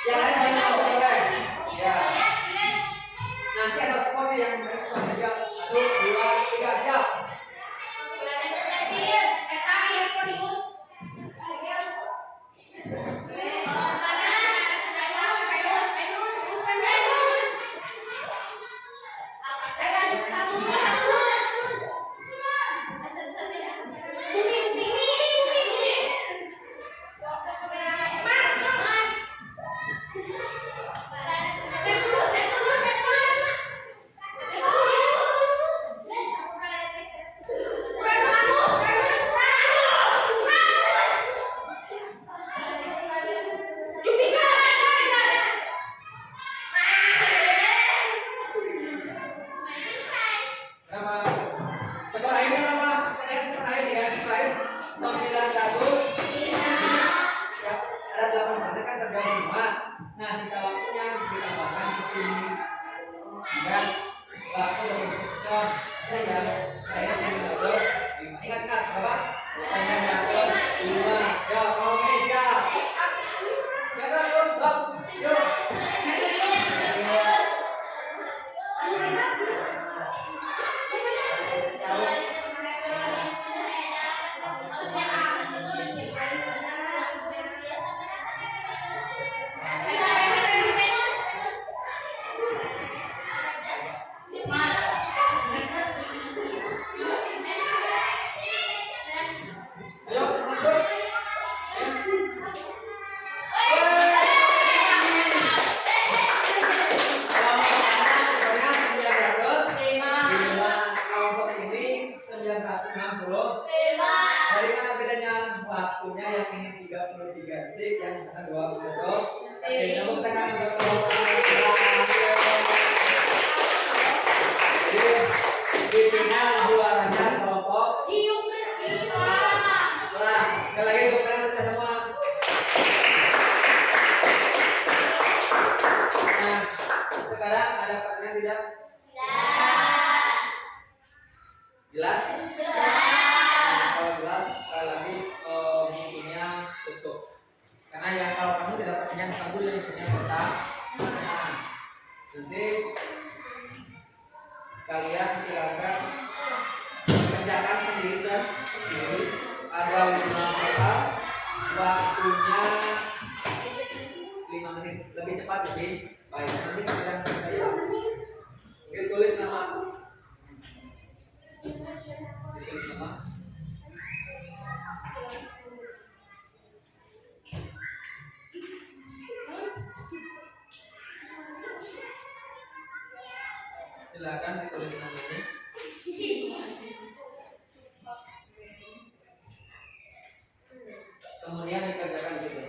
Yang lain jangan masuk boleh. Ya. Nanti ada skornya yang berskor 3, 1, 2, 3, siap. Berapa? Skor akhirnya berapa? Skor akhir ya, skor akhir 900. Ya, ada 8 partai kan tergabung semua. Nah, sisa waktunya ditambahkan ke sini. Dan waktu berikutnya ya, saya sudah ingat berapa? 5. Ya, oke siap. Jaga stop. Yuk. Ayo, masuk. Dari mana bedanya waktunya yang ini 33 detik, yang sana 20 detik. Oke, tepuk tangan untuk di final juaranya kelompok. Nah, sekali lagi tepuk tangan kita semua. Nah, sekarang ada pertanyaan tidak? Jelas? Kalau jelas, sekali lagi bukunya tutup. Karena yang kalau kamu tidak pertanyaan, kamu yang punya peta. Nah, nanti kalian silakan kerjakan sendiri. Ada 5 peta, waktunya 5 menit, lebih cepat lebih baik. Nanti kalian bisa ya. Oke, tulis nama. Tulis nama. Silakan ditulis namanya. Kemudian dikerjakan gitu.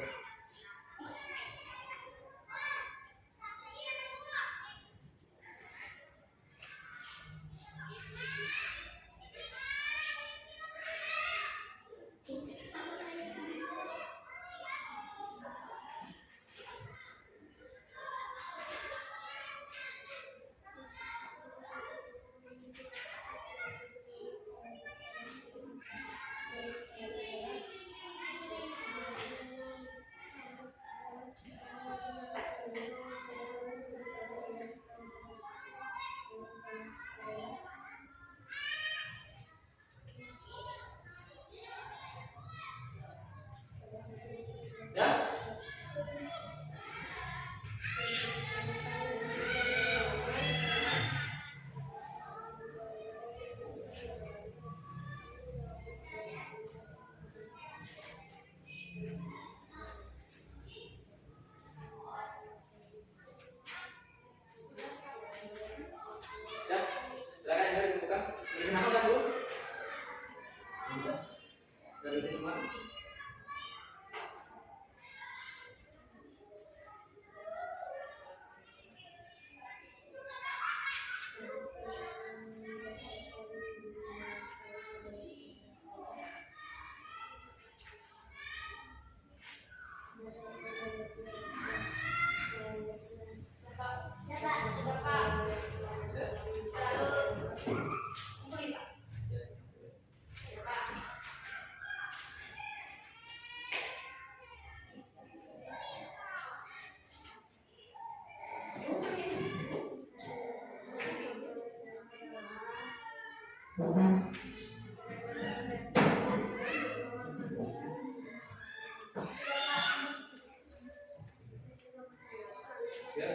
Ya.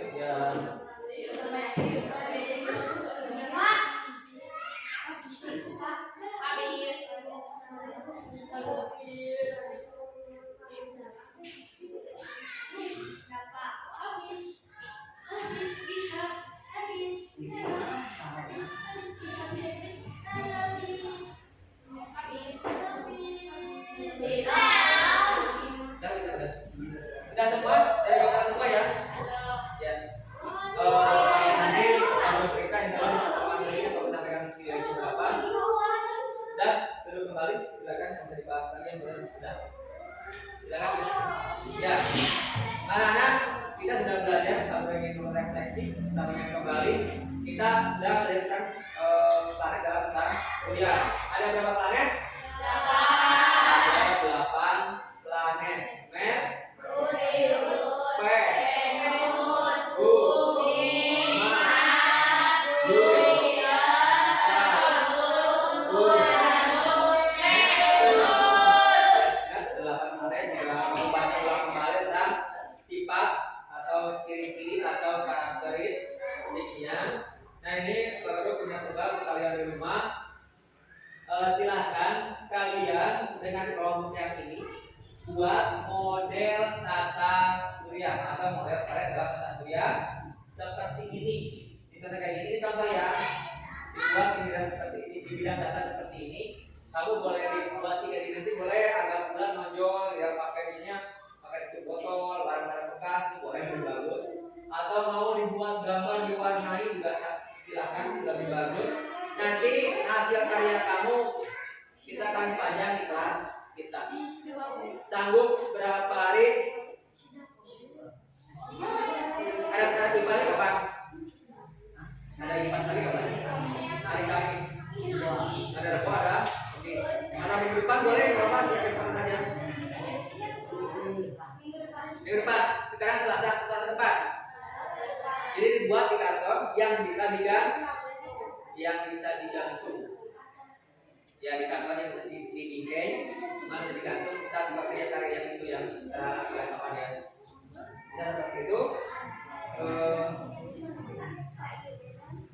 Sudah semua? Dari kita semua ya? Ya. Nanti kamu periksa insya Allah di pertemuan berikutnya kalau sampaikan video ini berapa. Sudah, duduk kembali. Silakan bisa dibahas lagi yang belum sudah. Silakan. Ya. Anak-anak, kita sudah belajar. Kalau ingin merefleksi, kita ingin kembali. Kita sudah belajar planet dalam tentang surya. Ada berapa planet? 8 planet. Merkuri, Venus, Bumi, Mars, Uranus, Neptunus. 8 planet juga membaca ulang kembali tentang sifat atau ciri-ciri atau karakteristiknya. Nah ini baru punya tugas kalian di rumah. Silahkan kalian dengan kelompok yang ini buat model tata surya atau model planet dalam tata surya seperti ini. Contoh kayak ini contoh ya. Dibuat di bidang seperti ini, di bidang data seperti ini. Kamu boleh dibuat 3 dimensi, boleh agak bulat menonjol, ya pakainya pakai tutup botol, barang-barang bekas, boleh lebih bagus. Atau mau dibuat gambar diwarnai juga silakan, lebih bagus. Nanti hasil karya kamu kita akan pajang di kelas kita. Sanggup berapa hari? Ada kreatif lagi kapan? Ada IPAS lagi kapan? Hari Kamis. Ada Rabu ada? Oke. Ada minggu depan boleh berapa? Minggu depan saja. Minggu depan. Sekarang Selasa depan. Jadi dibuat di karton yang bisa digantung. Ya di kantor yang di bingkai, mana digantung kita seperti yang karya yang itu yang kita lihat apa dia. Dan seperti itu,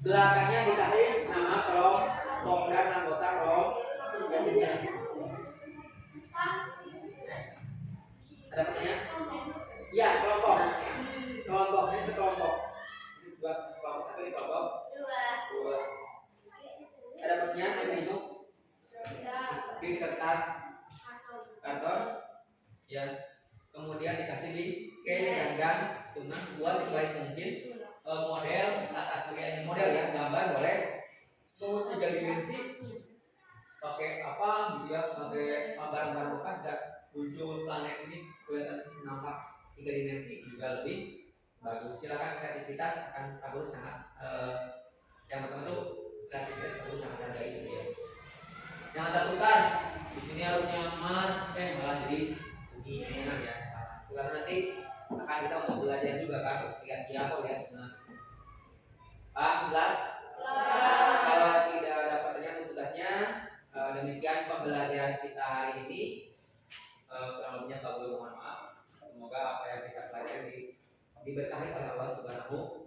belakangnya dikasih nama kelompok dan anggota kelompoknya. Ada pertanyaan? Ya kelompok. Kelompoknya sekelompok. Ini sebuah kelompok satu, ini kelompok dua. Ada pertanyaan? Ada minum? Di kertas karton ya, kemudian dikasih di dan cuma buat sebaik mungkin model tata surya ini, model ya, gambar boleh mau 3 dimensi pakai apa gitu ya, pakai barang-barang bekas dan muncul planet ini kelihatan nampak 3 dimensi juga lebih bagus. Silakan, kreativitas akan bagus sangat yang pertama itu kreativitas bagus sangat hargai itu ya. Jangan takutkan di sini harusnya Mars, malah jadi bumi enak ya. Karena nanti akan kita mau belajar juga kan, lihat apa lihat. Pak, jelas? Kalau tidak ada pertanyaan untuk tugasnya, demikian pembelajaran kita hari ini. Kurang lebihnya Pak Guru mohon maaf. Semoga apa yang kita pelajari diberkahi oleh Allah Subhanahu